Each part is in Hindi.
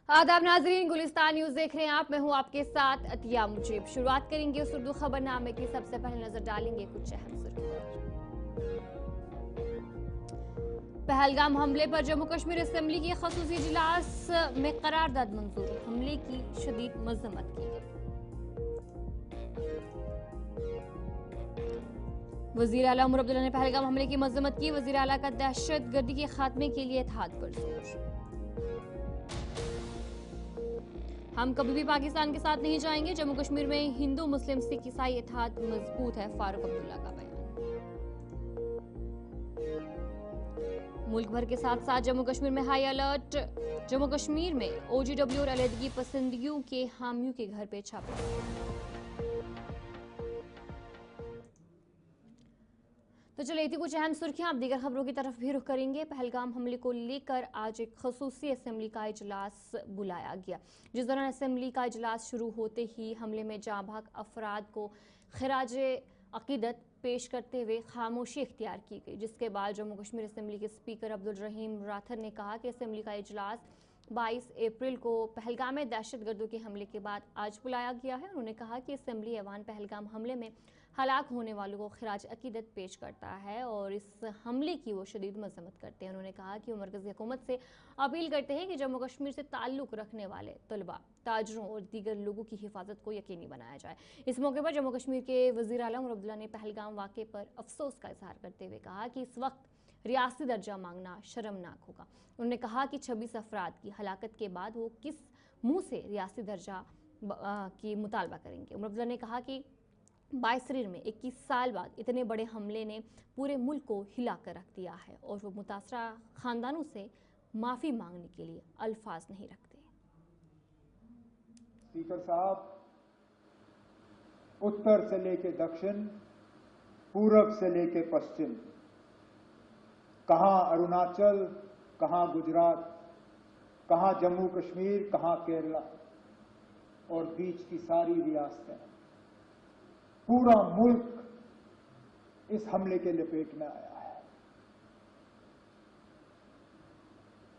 आदाब नाजरीन, गुलिस्तान न्यूज देख रहे हैं आप। मैं हूं आपके साथ अतिया मुजीब। शुरुआत करेंगे उस उर्दू खबरनामे की। सबसे पहले नजर डालेंगे कुछ अहम सुर्खियों पर। पहलगाम हमले पर जम्मू कश्मीर असेंबली की खसूसी इजलास में करारदाद मंजूर। हमले की शदीद मजम्मत की गई। वजीर आला उमर अब्दुल्ला ने पहलगाम हमले की मजम्मत की। वजीर आला का दहशतगर्दी के खात्मे के लिए इत्तेहाद पर जोर। हम कभी भी पाकिस्तान के साथ नहीं जाएंगे। जम्मू कश्मीर में हिंदू मुस्लिम सिख ईसाई इत्तेहाद मजबूत है, फारूक अब्दुल्ला का बयान। मुल्क भर के साथ साथ जम्मू कश्मीर में हाई अलर्ट। जम्मू कश्मीर में ओजीडब्ल्यू और अलहदगी पसंदियों के हामियों के घर पे छापा। तो चलिए थी कुछ अहम सुर्खियां। आप दीगर खबरों की तरफ भी रुख करेंगे। पहलगाम हमले को लेकर आज एक खसूसी असेंबली का इजलास बुलाया गया, जिस दौरान असेंबली का इजलास शुरू होते ही हमले में जाँ भाग अफराद को खिराज अकीदत पेश करते हुए खामोशी इख्तियार की गई, जिसके बाद जम्मू कश्मीर असेंबली के स्पीकर अब्दुल रहीम राथर ने कहा कि असेंबली का इजलास 22 अप्रैल को पहलगाम में दहशतगर्दों के हमले के बाद आज बुलाया गया है। उन्होंने कहा कि असेंबली ऐवान पहलगाम हमले में हलाक होने वालों को खिराज अकीदत पेश करता है और इस हमले की वो शदीद मजम्मत करते हैं। उन्होंने कहा कि वो मरकज़ी हुकूमत से अपील करते हैं कि जम्मू कश्मीर से ताल्लुक़ रखने वाले तलबा, ताजरों और दीगर लोगों की हिफाजत को यकीनी बनाया जाए। इस मौके पर जम्मू कश्मीर के वज़ीर आला उमर अब्दुल्ला ने पहलगाम वाक़े पर अफसोस का इजहार करते हुए कहा कि इस वक्त रियासी दर्जा मांगना शर्मनाक होगा। उन्होंने कहा कि 26 अफराद की हलाकत के बाद वो किस मुंह से रियासी दर्जा की मुतालबा करेंगे। उमर अब्दुल्ला ने कहा कि 22 में 21 साल बाद इतने बड़े हमले ने पूरे मुल्क को हिला कर रख दिया है और वो मुतासरा खानदानों से माफ़ी मांगने के लिए अल्फाज नहीं रखते। स्पीकर साहब, उत्तर से लेके दक्षिण, पूरब से लेके पश्चिम, कहां अरुणाचल, कहां गुजरात, कहां जम्मू कश्मीर, कहां केरला और बीच की सारी रियासतें, पूरा मुल्क इस हमले के लपेट में आया है।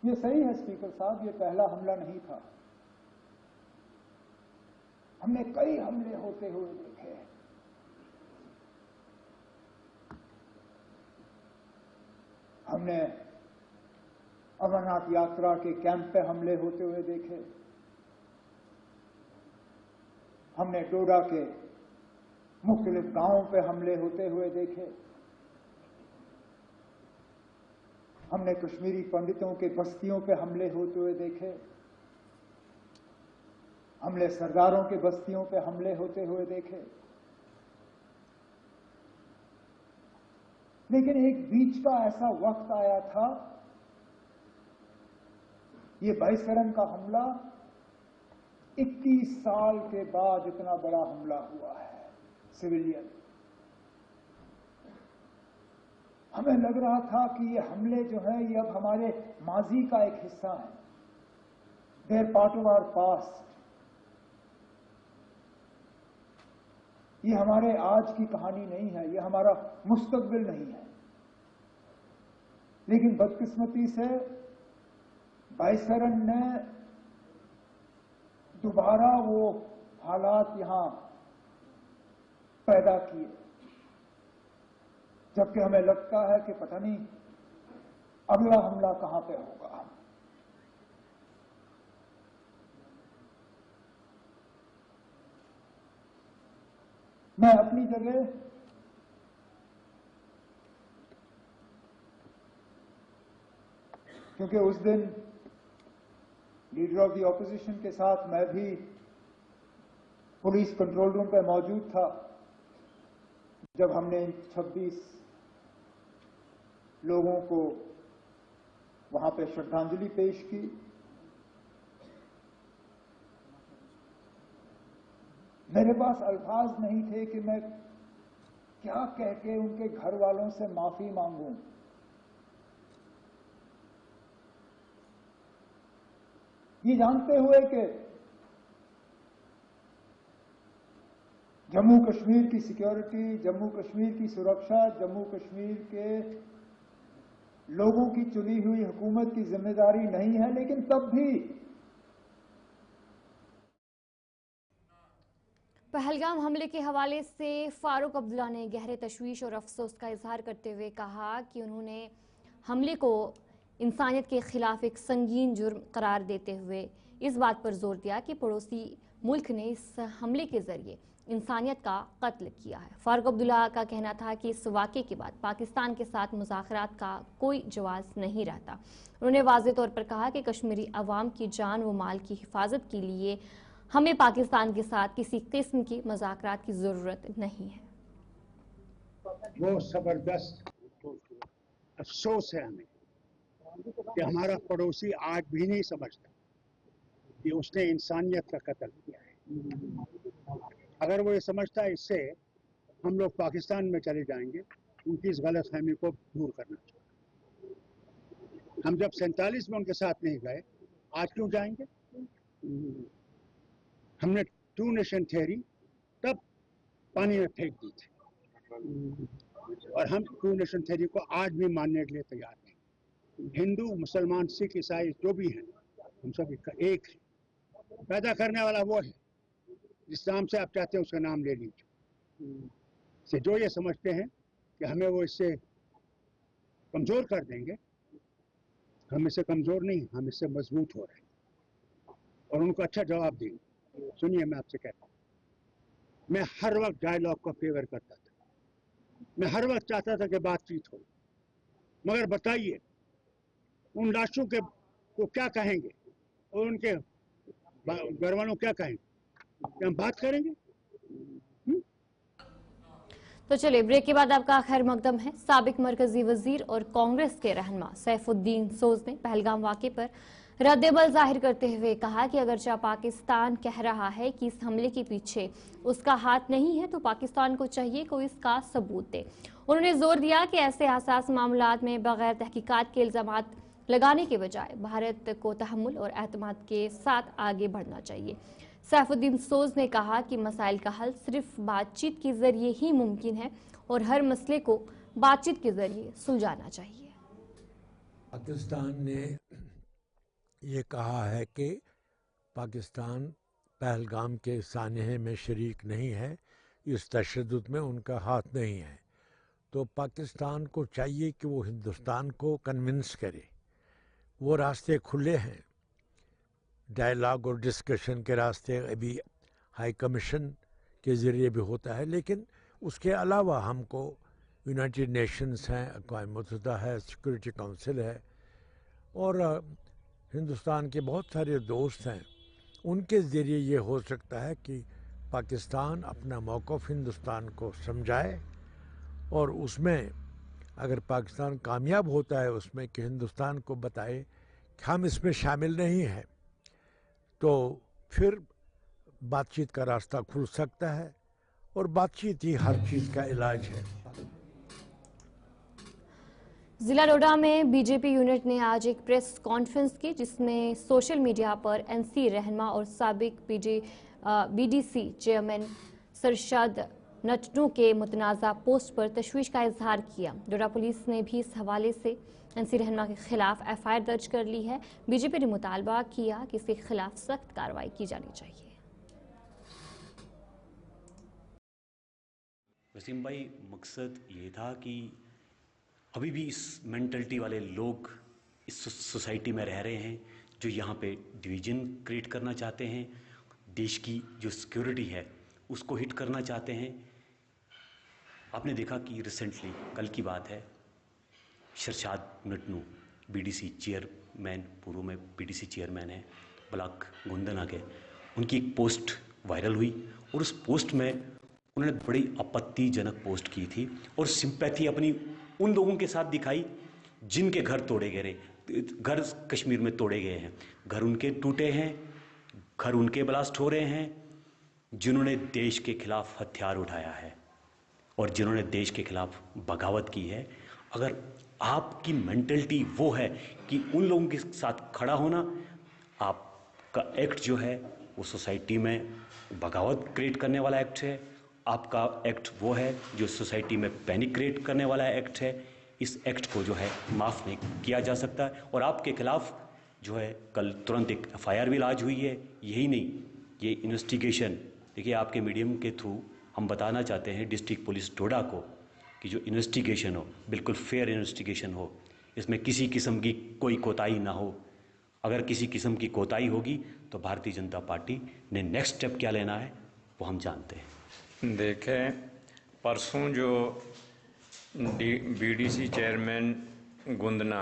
ये सही है स्पीकर साहब, ये पहला हमला नहीं था। हमने कई हमले होते हुए देखे। हमने अमरनाथ यात्रा के कैंप पे हमले होते हुए देखे। हमने डोडा के मुख्तलिफ गांवों पे हमले होते हुए देखे। हमने कश्मीरी पंडितों के बस्तियों पे हमले होते हुए देखे। हमने सरदारों के बस्तियों पे हमले होते हुए देखे। लेकिन एक बीच का ऐसा वक्त आया था, ये बाईसरन का हमला 21 साल के बाद इतना बड़ा हमला हुआ है सिविलियन। हमें लग रहा था कि ये हमले जो है ये अब हमारे माजी का एक हिस्सा है, they're part of our past. ये हमारे आज की कहानी नहीं है, ये हमारा मुस्तकबिल नहीं है। लेकिन बदकिस्मती से बाईसरन ने दोबारा वो हालात यहां पैदा किए, जबकि हमें लगता है कि पता नहीं अगला हमला कहां पे होगा। मैं अपनी जगह क्योंकि उस दिन लीडर ऑफ द ऑपोजिशन के साथ मैं भी पुलिस कंट्रोल रूम पे मौजूद था जब हमने 26 लोगों को वहां पे श्रद्धांजलि पेश की। मेरे पास अल्फाज नहीं थे कि मैं क्या कह के उनके घर वालों से माफी मांगूं। ये जानते हुए कि जम्मू कश्मीर की सिक्योरिटी, जम्मू कश्मीर की सुरक्षा, जम्मू कश्मीर के लोगों की चुनी हुई हुकूमत की जिम्मेदारी नहीं है, लेकिन तब भी पहलगाम हमले के हवाले से फारूक अब्दुल्ला ने गहरे तशवीश और अफसोस का इजहार करते हुए कहा कि उन्होंने हमले को इंसानियत के खिलाफ एक संगीन जुर्म करार देते हुए इस बात पर जोर दिया कि पड़ोसी मुल्क ने इस हमले के जरिए इंसानियत का कत्ल किया है। फारूक अब्दुल्ला का कहना था कि इस वाक़े के बाद पाकिस्तान के साथ मुज़ाकरात का कोई जवाज़ नहीं रहता। उन्होंने वाज़ेह तौर पर कहा कि कश्मीरी अवाम की जान व माल की हिफाजत के लिए हमें पाकिस्तान के साथ किसी किस्म की मुज़ाकरात की ज़रूरत नहीं है। वो जबरदस्त अफसोस है हमें कि हमारा पड़ोसी आज भी नहीं समझता कि उसने इंसानियत का कत्ल किया है। अगर वो ये समझता है, इससे हम लोग पाकिस्तान में चले जाएंगे, उनकी इस गलतफहमी को दूर करना चाहिए। हम जब 47 में उनके साथ नहीं गए, आज क्यों जाएंगे? हमने 2 नेशन थ्योरी तब पानी में फेंक दी थी और हम 2 नेशन थ्योरी को आज भी मानने के लिए तैयार नहीं। हिंदू, मुसलमान, सिख, ईसाई जो भी हैं, हम सब एक है। पैदा करने वाला वो है, जिस नाम से आप चाहते हैं उसका नाम ले लीजिए। से जो ये समझते हैं कि हमें वो इससे कमज़ोर कर देंगे, हम इससे कमज़ोर नहीं, हम इससे मजबूत हो रहे हैं और उनको अच्छा जवाब देंगे। सुनिए, मैं आपसे कहता हूँ, मैं हर वक्त डायलॉग को फेवर करता था, मैं हर वक्त चाहता था कि बातचीत हो, मगर बताइए उन लाशों के को क्या कहेंगे और उनके घर वालों क्या कहेंगे? क्या हम बात करेंगे? तो चलिए ब्रेक के बाद आपका खैर मकदम है। साबिक मरकजी वजीर और कांग्रेस के रहनुमा सैफुद्दीन सोज ने पहलगाम वाक़े पर रद्देबल जाहिर करते हुए कहा कि अगरचे पाकिस्तान कह रहा है कि इस हमले के पीछे उसका हाथ नहीं है, तो पाकिस्तान को चाहिए कोई इसका सबूत दे। उन्होंने जोर दिया कि ऐसे हसास मामलात में बगैर तहकीकात के इल्जामात लगाने के बजाय भारत को तहम्मुल और एतमाद के साथ आगे बढ़ना चाहिए। सैफुद्दीन सोज ने कहा कि मसाइल का हल सिर्फ बातचीत के जरिए ही मुमकिन है और हर मसले को बातचीत के जरिए सुलझाना चाहिए। पाकिस्तान ने ये कहा है कि पाकिस्तान पहलगाम के सानहे में शरीक नहीं है, इस तशद्दुद में उनका हाथ नहीं है। तो पाकिस्तान को चाहिए कि वो हिंदुस्तान को कन्विंस करे। वो रास्ते खुले हैं, डायलॉग और डिस्कशन के रास्ते अभी हाई कमीशन के ज़रिए भी होता है, लेकिन उसके अलावा हमको यूनाइटेड नेशंस हैं, अक़वाम मुत्तहिदा है, सिक्योरिटी काउंसिल है और हिंदुस्तान के बहुत सारे दोस्त हैं। उनके ज़रिए ये हो सकता है कि पाकिस्तान अपना मौक़िफ़ हिंदुस्तान को समझाए और उसमें अगर पाकिस्तान कामयाब होता है उसमें कि हिंदुस्तान को बताए कि हम इसमें शामिल नहीं हैं, तो फिर बातचीत का रास्ता खुल सकता है और बातचीत ही हर चीज़ का इलाज है। जिला डोडा में बीजेपी यूनिट ने आज एक प्रेस कॉन्फ्रेंस की, जिसमें सोशल मीडिया पर एनसी रहनुमा और साबिक बीडीसी चेयरमैन सरशाद नटनू के मुतनाज़ा पोस्ट पर तशवीश का इजहार किया। डोडा पुलिस ने भी इस हवाले से एनसी रहनुमा के खिलाफ एफआईआर दर्ज कर ली है। बीजेपी ने मुतालबा किया कि इसके खिलाफ सख्त कार्रवाई की जानी चाहिए। वसीम भाई, मकसद ये था कि अभी भी इस मेंटलिटी वाले लोग इस सोसाइटी में रह रहे हैं जो यहाँ पे डिवीज़न क्रिएट करना चाहते हैं, देश की जो सिक्योरिटी है उसको हिट करना चाहते हैं। आपने देखा कि रिसेंटली कल की बात है, सरशाद नटनू बीडीसी चेयरमैन, पूर्व में बीडीसी चेयरमैन है ब्लॉक गुंदना के, उनकी एक पोस्ट वायरल हुई और उस पोस्ट में उन्होंने बड़ी आपत्तिजनक पोस्ट की थी और सिंपैथी अपनी उन लोगों के साथ दिखाई जिनके घर तोड़े गए, घर कश्मीर में तोड़े गए हैं, घर उनके टूटे हैं, घर उनके ब्लास्ट हो रहे हैं, जिन्होंने देश के खिलाफ हथियार उठाया है और जिन्होंने देश के खिलाफ बगावत की है। अगर आपकी मेंटलिटी वो है कि उन लोगों के साथ खड़ा होना, आपका एक्ट जो है वो सोसाइटी में बगावत क्रिएट करने वाला एक्ट है, आपका एक्ट वो है जो सोसाइटी में पैनिक क्रिएट करने वाला एक्ट है। इस एक्ट को जो है माफ़ नहीं किया जा सकता और आपके खिलाफ जो है कल तुरंत एक एफआईआर भी लॉन्च हुई है। यही नहीं, ये इन्वेस्टिगेशन देखिए, आपके मीडियम के थ्रू हम बताना चाहते हैं डिस्ट्रिक्ट पुलिस डोडा को कि जो इन्वेस्टिगेशन हो बिल्कुल फेयर इन्वेस्टिगेशन हो, इसमें किसी किस्म की कोई कोताही ना हो। अगर किसी किस्म की कोताही होगी तो भारतीय जनता पार्टी ने नेक्स्ट स्टेप क्या लेना है वो हम जानते हैं। देखें, परसों जो बीडीसी चेयरमैन गुंदना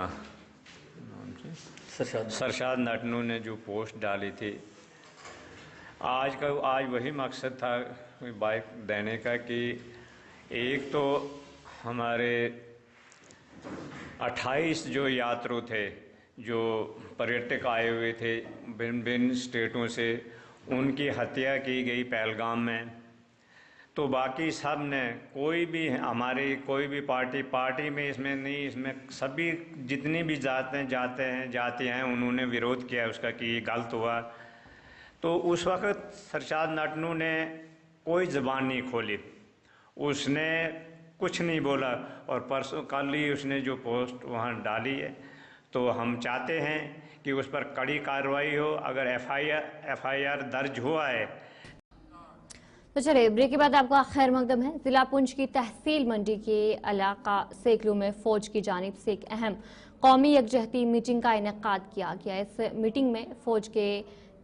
सरशाद नटनू ने जो पोस्ट डाली थी, आज वही मकसद था बाइक देने का कि एक तो हमारे 28 जो यात्रु थे, जो पर्यटक आए हुए थे भिन्न भिन्न स्टेटों से, उनकी हत्या की गई पहलगाम में। तो बाकी सब ने, कोई भी हमारी कोई भी पार्टी में इसमें नहीं, इसमें सभी जितनी भी जातियाँ हैं उन्होंने विरोध किया उसका कि ये गलत हुआ। तो उस वक़्त सरशाद नटनू ने कोई ज़बान नहीं खोली, उसने कुछ नहीं बोला, और परसों कल ही उसने जो पोस्ट वहाँ डाली है, तो हम चाहते हैं कि उस पर कड़ी कार्रवाई हो। अगर एफआईआर दर्ज हुआ है। तो चलिए, ब्रेक के बाद आपका खैर मकदम है। जिला पुंछ की तहसील मंडी के इलाका सेकलू में फौज की जानिब से एक अहम कौमी यकजहती मीटिंग का इनेकाद किया गया। इस मीटिंग में फौज के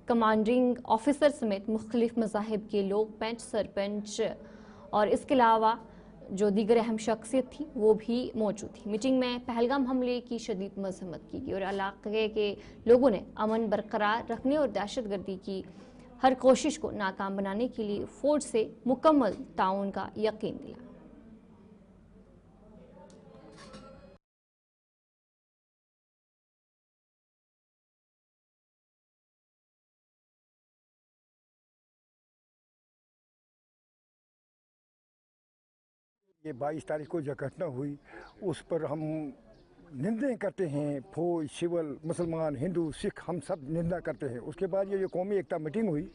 कमांडिंग ऑफिसर समेत मुख्तलिफ मज़ाहिब के लोग, पंच, सरपंच और इसके अलावा जो दीगर अहम शख्सियत थी वो भी मौजूद थी। मीटिंग में पहलगाम हमले की शदीद मजम्मत की गई और इलाके के लोगों ने अमन बरकरार रखने और दहशतगर्दी की हर कोशिश को नाकाम बनाने के लिए फौज से मुकम्मल ताउन का यकीन दिलाया। ये 22 तारीख को जो घटना हुई उस पर हम निंदा करते हैं। फौज, सिविल, मुसलमान, हिंदू, सिख, हम सब निंदा करते हैं। उसके बाद ये जो कौमी एकता मीटिंग हुई,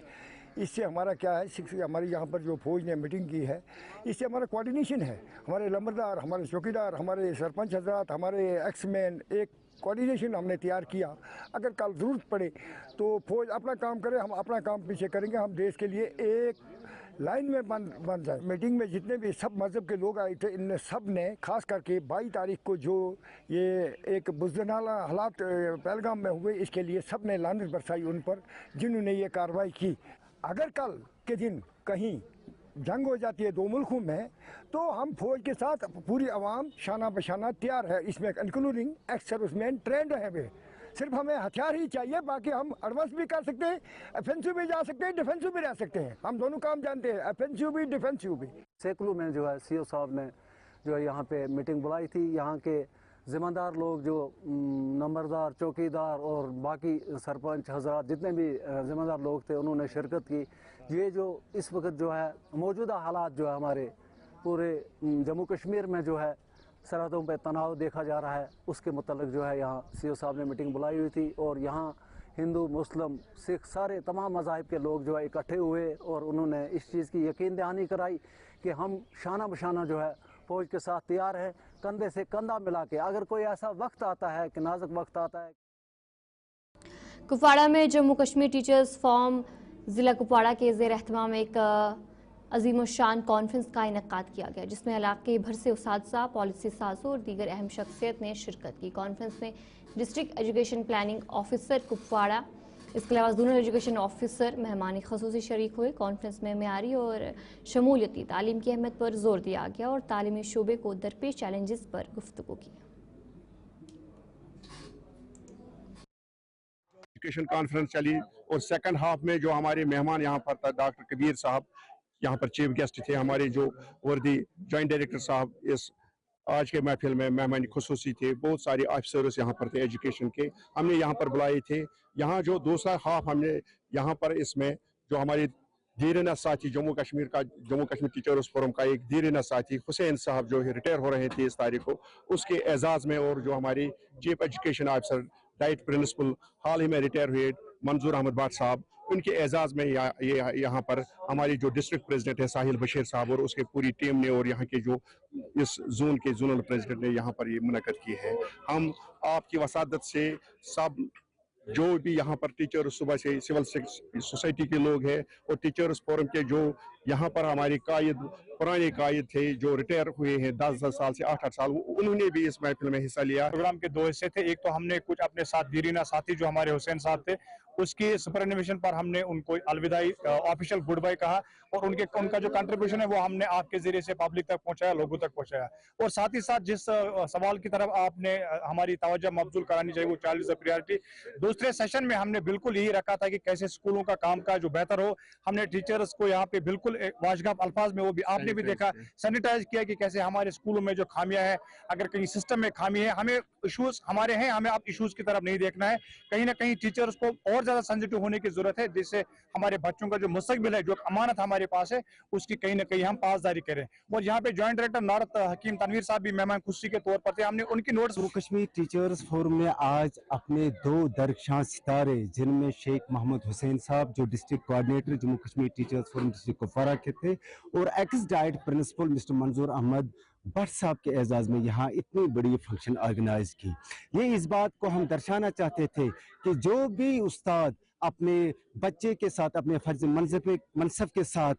इससे हमारा क्या है, हमारी यहाँ पर जो फौज ने मीटिंग की है, इससे हमारा कोऑर्डिनेशन है। हमारे लंबरदार, हमारे चौकीदार, हमारे सरपंच हजरात, हमारे एक्समैन, एक कोऑर्डिनेशन हमने तैयार किया। अगर कल ज़रूरत पड़े तो फौज अपना काम करे, हम अपना काम पीछे करेंगे। हम देश के लिए एक लाइन में बन जाए। मीटिंग में जितने भी सब मज़हब के लोग आए थे, इन सब ने खास करके 22 तारीख को जो ये एक बुज़दिलाना हालात पहलगाम में हुए, इसके लिए सब ने लानत बरसाई उन पर जिन्होंने ये कार्रवाई की। अगर कल के दिन कहीं जंग हो जाती है दो मुल्कों में, तो हम फौज के साथ पूरी आवाम शाना बशाना तैयार है, इसमें इंक्लूडिंग एक्स सर्विसमैन ट्रेंड है वे। सिर्फ हमें हथियार ही चाहिए, बाकी हम एडवांस भी कर सकते हैं, ऑफेंसिव भी जा सकते हैं, डिफेंसिव भी रह सकते हैं। हम दोनों काम जानते हैं, ऑफेंसिव भी डिफेंसिव भी। सेकलू में जो है सीओ साहब ने जो है यहाँ पे मीटिंग बुलाई थी। यहाँ के ज़िम्मेदार लोग जो नंबरदार, चौकीदार और बाकी सरपंच हजरात जितने भी ज़िम्मेदार लोग थे, उन्होंने शिरकत की। ये जो इस वक्त जो है मौजूदा हालात जो है हमारे पूरे जम्मू कश्मीर में जो है सरहदों पर तनाव देखा जा रहा है, उसके मुतल्लिक़ जो है यहाँ सीओ साहब ने मीटिंग बुलाई हुई थी। और यहाँ हिंदू, मुस्लिम, सिख सारे तमाम मज़ाहिब के लोग जो है इकट्ठे हुए और उन्होंने इस चीज़ की यकीन दहानी कराई कि हम शाना बशाना जो है फौज के साथ तैयार हैं, कंधे से कंधा मिला के। अगर कोई ऐसा वक्त आता है कि नाजुक वक्त आता है। कुपवाड़ा में जम्मू कश्मीर टीचर्स फॉर्म ज़िला कुपवाड़ा के ज़ेर एहतमाम एक अजीमुशान कॉन्फ्रेंस का इनेकाद किया गया, जिसमें इलाके भर से उस्ताद, पॉलिसी साजों और दीगर अहम शख्सियत ने शिरकत की। कॉन्फ्रेंस में district education planning officer Kupwara, इसके अलावा जोनल एजुकेशन ऑफिसर मेहमान खसूसी शरीक हुए। कॉन्फ्रेंस में मेयारी और शमूलियती तालीम की अहमियत पर जोर दिया गया और तालीमी शोबे को दरपेश चैलेंजेस पर गुफ्तगू की। एजुकेशन कॉन्फ्रेंस चली और सेकंड हाफ में जो हमारे मेहमान यहाँ पर था, डॉक्टर कबीर साहब यहाँ पर चीफ गेस्ट थे, हमारे जो वर्दी जॉइंट डायरेक्टर साहब इस आज के महफिल में मेहमान खुसूसी थे, बहुत सारे ऑफिसर्स यहाँ पर थे एजुकेशन के, हमने यहाँ पर बुलाए थे। यहाँ जो दूसरा हाफ हमने यहाँ पर इसमें जो हमारे धीरेना साथी जम्मू कश्मीर टीचर्स फोरम का एक धीरेना साथी हुसैन साहब जो रिटायर हो रहे थे इस तारीख को, उसके एजाज़ में, और जो हमारे chief education officer DIET principal हाल ही में रिटायर हुए मंजूर अहमद भाट साहब, उनके एजाज़ में यहाँ पर हमारी जो डिस्ट्रिक्ट प्रेसिडेंट है साहिल बशीर साहब और उसके पूरी टीम ने और यहाँ के जो इस जोन के जोनल प्रेसिडेंट ने यहाँ पर ये मुनक़द की है। हम आपकी वसादत से सब जो भी यहाँ पर टीचर्स सुबह से सिविल सोसाइटी के लोग हैं और टीचर्स फोरम के जो यहाँ पर हमारे कायद पुराने कायद थे जो रिटायर हुए हैं 10-10 साल से 8-8 साल, उन्होंने भी इस महफिल में हिस्सा लिया। प्रोग्राम के 2 हिस्से थे। एक तो हमने कुछ अपने साथ दीरीना साथी जो हमारे हुसैन साहब थे, उसकी सुपरएनिमेशन पर हमने उनको अलविदाई ऑफिशियल गुड बाय कहा और उनका जो कंट्रीब्यूशन है वो हमने आपके जरिए से पब्लिक तक पहुंचाया, लोगों तक पहुंचाया। और साथ ही साथ जिस सवाल की तरफ आपने हमारी तवज्जो मबजूल करानी चाहिए वो चाइल्ड इज अ प्रायोरिटी, दूसरे सेशन में हमने बिल्कुल यही रखा था कि कैसे स्कूलों का कामकाज जो बेहतर हो। हमने टीचर्स को यहाँ पे बिल्कुल वाजगाब अल्फाज में, वो भी आपने भी देखा, सैनिटाइज किया कि कैसे हमारे स्कूलों में जो खामियां है, अगर कहीं सिस्टम में खामी है, हमें इश्यूज हमारे हैं, हमें अब इश्यूज की तरफ नहीं देखना है। कहीं ना कहीं टीचर्स को और ज्यादा सेंसिटिव होने की जरूरत है, जिससे हमारे बच्चों का जो मुस्तकबिल है, जो अमानत हमारे पास है, उसकी कहीं ना कहीं हम पासदारी करें। और यहाँ पे ज्वाइंट डायरेक्टर नारत हकीम तनवीर साहब भी मेहमान खुशी के तौर पर थे, हमने उनकी notes. Jammu Kashmir teachers forum में आज अपने 2 दरख्शां सितारे, जिनमें शेख मोहम्मद हुसैन साहब जो district coordinator Jammu Kashmir teachers forum district Kupwara के थे, और एक्स डाइट प्रिंसिपल मिस्टर मंजूर अहमद भट्ट साहब के एजाज़ में यहाँ इतनी बड़ी फंक्शन ऑर्गेनाइज की। ये इस बात को हम दर्शाना चाहते थे कि जो भी उस्ताद अपने बच्चे के साथ, अपने फर्ज मनसब के साथ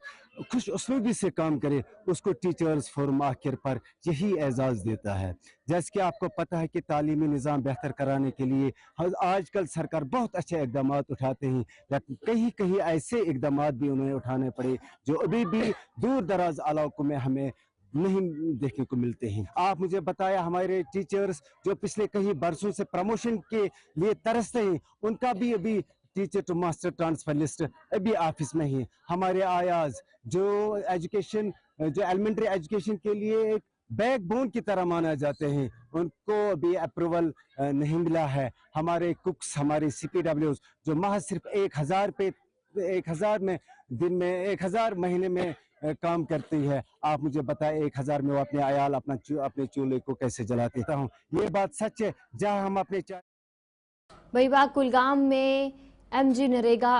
खुश उसलूबी से काम करे, उसको टीचर्स फोरम आखिर पर यही एजाज़ देता है। जैसे कि आपको पता है कि तालीमी निज़ाम बेहतर कराने के लिए आजकल सरकार बहुत अच्छे इक़दाम उठाते हैं, लेकिन कहीं कहीं ऐसे इक़दाम भी उन्हें उठाने पड़े जो अभी भी दूर दराज इलाकों में हमें नहीं देखने को मिलते हैं। आप मुझे बताया, हमारे टीचर्स जो पिछले कई बरसों से प्रमोशन के लिए तरसते हैं, उनका भी अभी teacher to master transfer list अभी ऑफिस में ही। हमारे आयाज जो एजुकेशन, जो एलिमेंट्री एजुकेशन के लिए एक बैकबोन की तरह माना जाते हैं, उनको भी अप्रूवल नहीं मिला है। हमारे कुक्स, हमारे CPWs जो महज सिर्फ 1000 में दिन में 1000 महीने में काम करती है, आप मुझे बताएं 1000 में वो अपने आयाल अपने चूल्हे को कैसे जलाते हूँ। ये बात सच है। जहाँ हम अपने वहीबाग कुलगाम में MG NREGA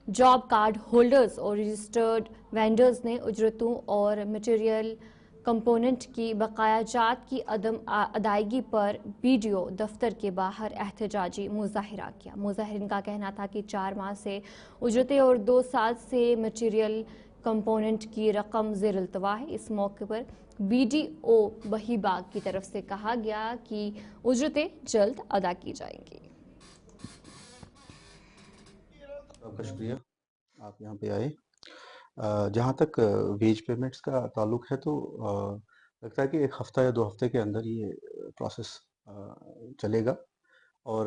job card holders और रजिस्टर्ड वेंडर्स ने उजरतों और मटेरियल कंपोनेंट की बकायाजात की अदम अदायगी पर BDO दफ्तर के बाहर एहतजाजी मुजाहिरा किया। मुजाहिरीन का कहना था कि 4 माह से उजरतें और 2 साल से मटेरियल कंपोनेंट की रकम ज़ेर इल्तवा है। इस मौके पर BDO वहीबाग की तरफ से कहा गया कि उजरतें जल्द अदा की जाएंगी। आपका शुक्रिया, आप यहाँ पे आए। जहाँ तक वेज पेमेंट्स का ताल्लुक है तो लगता है कि 1 हफ्ता या 2 हफ्ते के अंदर ये प्रोसेस चलेगा। और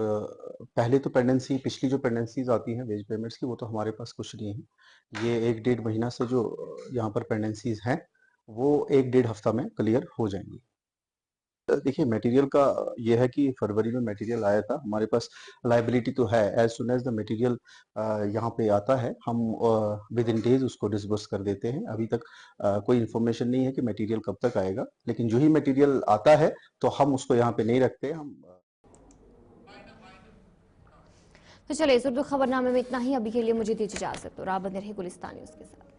पहले तो पिछली जो पेंडेंसीज आती हैं वेज पेमेंट्स की, वो तो हमारे पास कुछ नहीं है। ये 1-1.5 महीना से जो यहाँ पर पेंडेंसीज हैं वो 1-1.5 हफ्ता में क्लियर हो जाएंगी। देखिए, मटेरियल का ये है कि फरवरी में मटेरियल आया था, हमारे पास लायबिलिटी तो है। As soon as the material यहाँ पे आता है, हम विद इन डेज उसको डिस्बर्स कर देते हैं। अभी तक कोई इन्फॉर्मेशन नहीं है कि मटेरियल कब तक आएगा, लेकिन जो ही मटेरियल आता है तो हम उसको यहाँ पे नहीं रखते। हम तो चलिए, इस उर्दू खबरनामे में इतना ही। अभी के लिए मुझे दीजिए इजाजत और आप बने रहे गुलिस्तान न्यूज़ के साथ।